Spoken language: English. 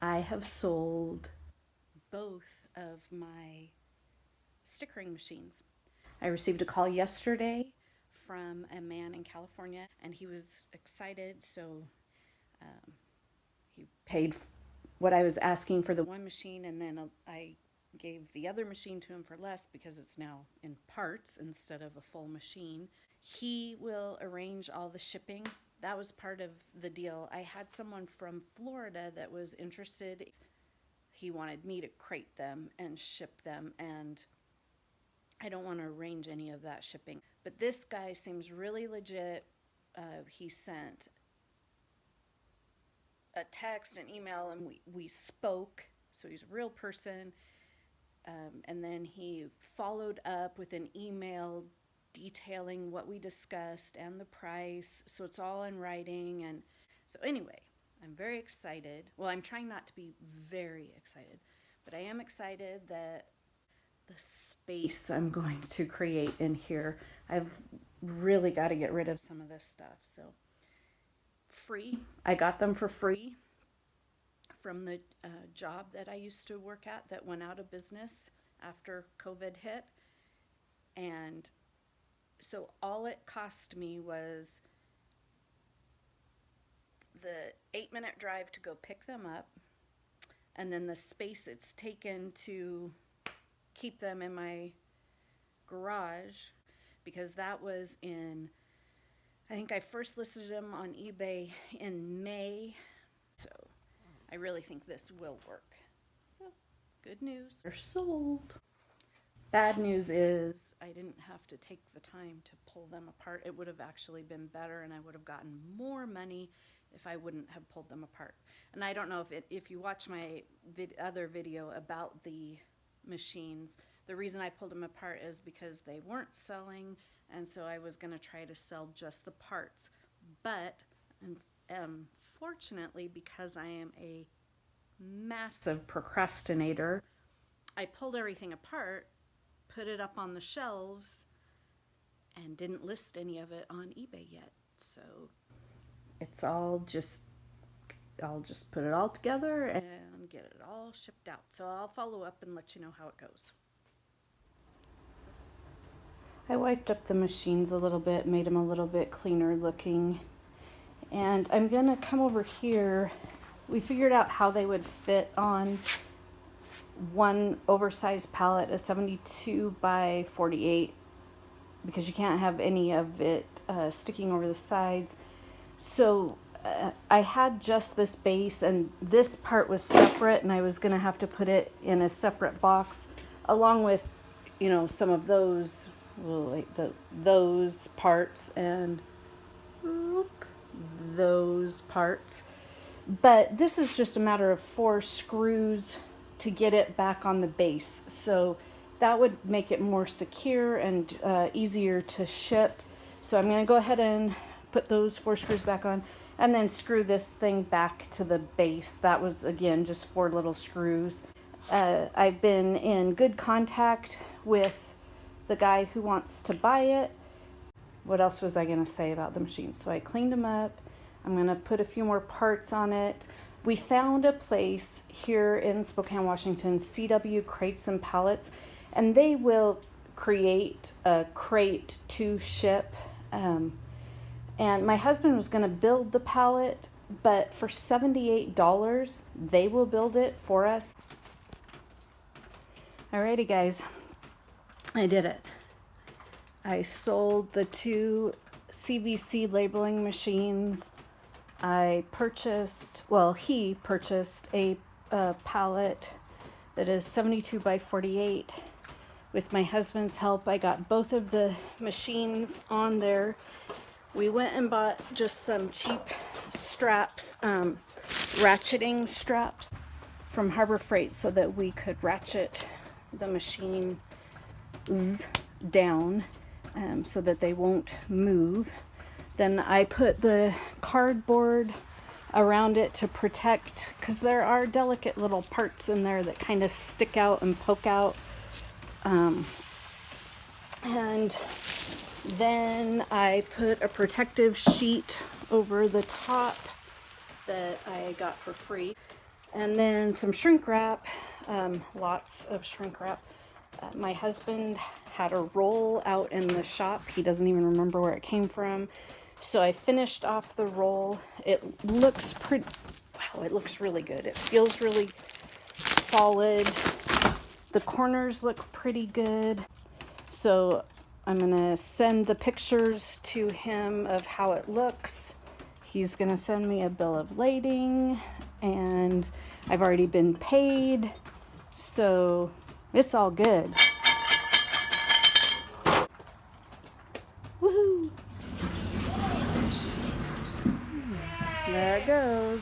I have sold both of my stickering machines. I received a call yesterday from a man in California, and he was excited, so um, he paid what I was asking for the one machine, and then I gave the other machine to him for less because it's now in parts instead of a full machine. He will arrange all the shipping. That was part of the deal. I had someone from Florida that was interested. He wanted me to crate them and ship them, and I don't want to arrange any of that shipping. But this guy seems really legit. He sent a text, an email, and we spoke. So he's a real person. And then he followed up with an email detailing what we discussed and the price. So it's all in writing. And so, anyway, I'm very excited. Well, I'm trying not to be very excited, but I am excited that the space I'm going to create in here, I've really got to get rid of some of this stuff. So, free. I got them for free from the job that I used to work at that went out of business after COVID hit. And so all it cost me was the 8-minute drive to go pick them up, and then the space it's taken to keep them in my garage, because that was in, I think I first listed them on eBay in May. So I really think this will work. So, good news. They're sold. Bad news is I didn't have to take the time to pull them apart. It would have actually been better, and I would have gotten more money if I wouldn't have pulled them apart. And I don't know if you watch my other video about the machines, the reason I pulled them apart is because they weren't selling, and so I was going to try to sell just the parts. But unfortunately, because I am a massive procrastinator, I pulled everything apart, put it up on the shelves, and didn't list any of it on eBay yet. So it's all just, I'll just put it all together and get it all shipped out. So I'll follow up and let you know how it goes. I wiped up the machines a little bit, made them a little bit cleaner looking. And I'm gonna come over here. We figured out how they would fit on one oversized pallet, a 72 by 48, because you can't have any of it sticking over the sides. So I had just this base, and this part was separate, and I was going to have to put it in a separate box along with, some of those, those parts and those parts. But this is just a matter of 4 screws to get it back on the base. So that would make it more secure and easier to ship. So I'm going to go ahead and put those 4 screws back on and then screw this thing back to the base. That was, again, just 4 little screws. I've been in good contact with the guy who wants to buy it. What else was I going to say about the machine? So I cleaned them up. I'm going to put a few more parts on it. We found a place here in Spokane, Washington, CW Crates and Pallets, and they will create a crate to ship. And my husband was going to build the pallet, but for $78, they will build it for us. Alrighty, guys, I did it. I sold the 2 CVC labeling machines. He purchased a pallet that is 72 by 48. With my husband's help, I got both of the machines on there. We went and bought just some cheap straps, ratcheting straps from Harbor Freight, so that we could ratchet the machine down so that they won't move. Then I put the cardboard around it to protect, because there are delicate little parts in there that kind of stick out and poke out. And then I put a protective sheet over the top that I got for free. And then some shrink wrap, lots of shrink wrap. My husband had a roll out in the shop. He doesn't even remember where it came from. So I finished off the roll. It looks pretty, wow, it looks really good. It feels really solid. The corners look pretty good. So I'm gonna send the pictures to him of how it looks. He's gonna send me a bill of lading, and I've already been paid, so it's all good. Woohoo! There it goes.